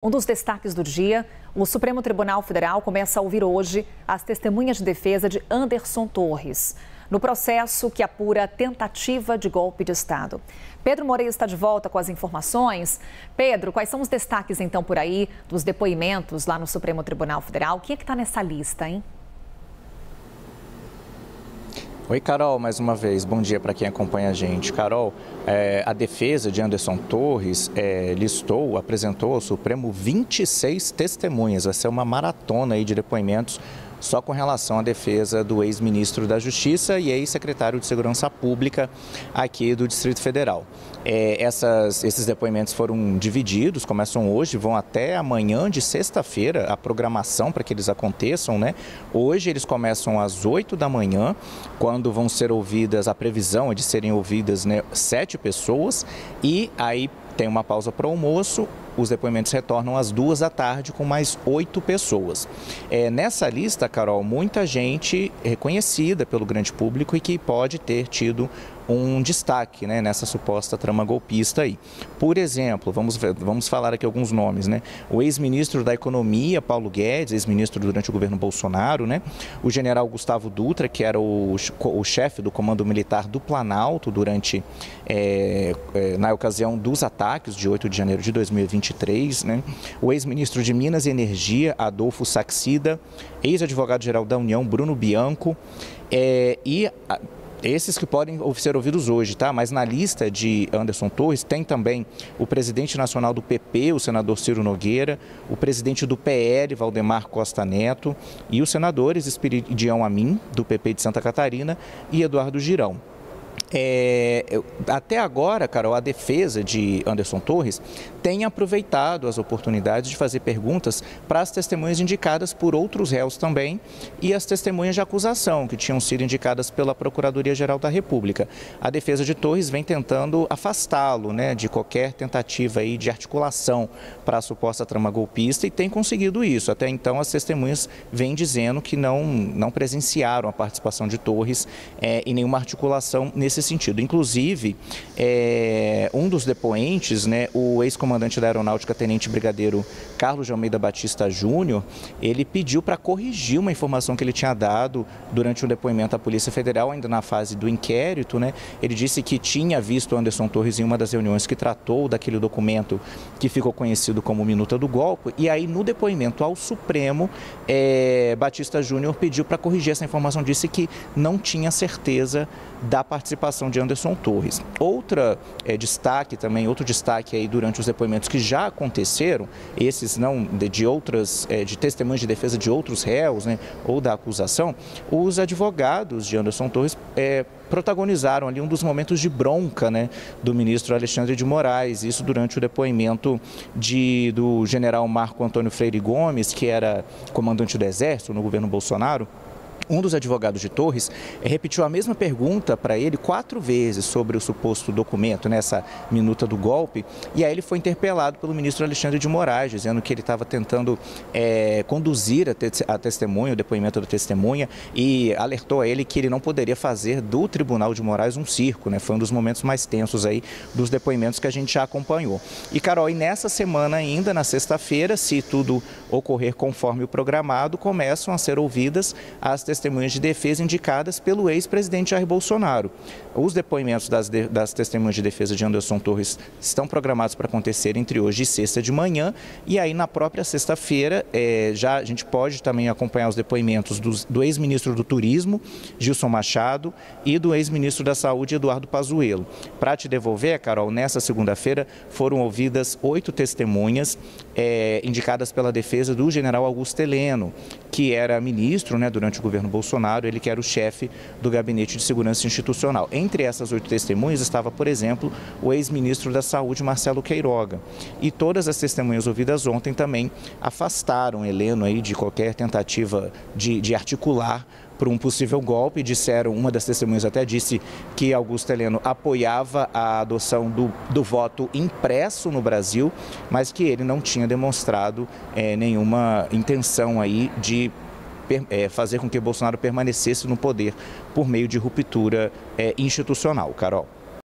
Um dos destaques do dia, o Supremo Tribunal Federal começa a ouvir hoje as testemunhas de defesa de Anderson Torres, no processo que apura tentativa de golpe de Estado. Pedro Moreira está de volta com as informações. Pedro, quais são os destaques então por aí dos depoimentos lá no Supremo Tribunal Federal? Quem é que está nessa lista, hein? Oi, Carol, mais uma vez. Bom dia para quem acompanha a gente. Carol, a defesa de Anderson Torres apresentou ao Supremo 26 testemunhas. Vai ser uma maratona aí de depoimentos só com relação à defesa do ex-ministro da Justiça e ex-secretário de Segurança Pública aqui do Distrito Federal. Esses depoimentos foram divididos, começam hoje, vão até amanhã de sexta-feira, a programação para que eles aconteçam, né? Hoje eles começam às 8 da manhã, quando vão ser ouvidas, a previsão é de serem ouvidas, né, 7 pessoas, e aí tem uma pausa para o almoço. Os depoimentos retornam às 2 da tarde com mais 8 pessoas. Nessa lista, Carol, muita gente reconhecida pelo grande público e que pode ter tido um destaque, né, nessa suposta trama golpista aí. Por exemplo, vamos falar aqui alguns nomes, né? O ex-ministro da Economia, Paulo Guedes, ex-ministro durante o governo Bolsonaro, né? O general Gustavo Dutra, que era o chefe do Comando Militar do Planalto na ocasião dos ataques de 8 de janeiro de 2023, né? O ex-ministro de Minas e Energia, Adolfo Saxida, ex-advogado-geral da União, Bruno Bianco, esses que podem ser ouvidos hoje, tá? Mas na lista de Anderson Torres tem também o presidente nacional do PP, o senador Ciro Nogueira, o presidente do PL, Valdemar Costa Neto, e os senadores Esperidião Amin, do PP de Santa Catarina, e Eduardo Girão. Até agora, Carol, a defesa de Anderson Torres tem aproveitado as oportunidades de fazer perguntas para as testemunhas indicadas por outros réus também e as testemunhas de acusação que tinham sido indicadas pela Procuradoria-Geral da República. A defesa de Torres vem tentando afastá-lo, né, de qualquer tentativa aí de articulação para a suposta trama golpista e tem conseguido isso. Até então, as testemunhas vêm dizendo que não presenciaram a participação de Torres em nenhuma articulação nesse sentido. Inclusive, um dos depoentes, né, o ex-comandante da Aeronáutica, tenente brigadeiro Carlos de Almeida Batista Júnior, ele pediu para corrigir uma informação que ele tinha dado durante um depoimento à Polícia Federal, ainda na fase do inquérito, né? Ele disse que tinha visto Anderson Torres em uma das reuniões que tratou daquele documento que ficou conhecido como Minuta do Golpe, e aí no depoimento ao Supremo, Batista Júnior pediu para corrigir essa informação, disse que não tinha certeza da participação de Anderson Torres. Outro destaque aí durante os depoimentos que já aconteceram, esses não de testemunhas de defesa de outros réus, né, ou da acusação, os advogados de Anderson Torres protagonizaram ali um dos momentos de bronca, né, do ministro Alexandre de Moraes, isso durante o depoimento do general Marco Antônio Freire Gomes, que era comandante do Exército no governo Bolsonaro. Um dos advogados de Torres repetiu a mesma pergunta para ele 4 vezes sobre o suposto documento, nessa minuta do golpe, e aí ele foi interpelado pelo ministro Alexandre de Moraes, dizendo que ele estava tentando conduzir a testemunha, o depoimento da testemunha, e alertou a ele que ele não poderia fazer do Tribunal de Moraes um circo, né? Foi um dos momentos mais tensos aí dos depoimentos que a gente já acompanhou. E, Carol, e nessa semana ainda, na sexta-feira, se tudo ocorrer conforme o programado, começam a ser ouvidas as testemunhas de defesa indicadas pelo ex-presidente Jair Bolsonaro. Os depoimentos das testemunhas de defesa de Anderson Torres estão programados para acontecer entre hoje e sexta de manhã, e aí na própria sexta-feira já a gente pode também acompanhar os depoimentos do ex-ministro do Turismo, Gilson Machado, e do ex-ministro da Saúde, Eduardo Pazuello. Para te devolver, Carol, nessa segunda-feira foram ouvidas 8 testemunhas indicadas pela defesa do general Augusto Heleno, que era ministro, né, durante o governo Bolsonaro, ele que era o chefe do Gabinete de Segurança Institucional. Entre essas 8 testemunhas estava, por exemplo, o ex-ministro da Saúde, Marcelo Queiroga. E todas as testemunhas ouvidas ontem também afastaram Heleno aí de qualquer tentativa de articular para um possível golpe. Uma das testemunhas até disse que Augusto Heleno apoiava a adoção do voto impresso no Brasil, mas que ele não tinha demonstrado nenhuma intenção aí de fazer com que Bolsonaro permanecesse no poder por meio de ruptura institucional. Carol.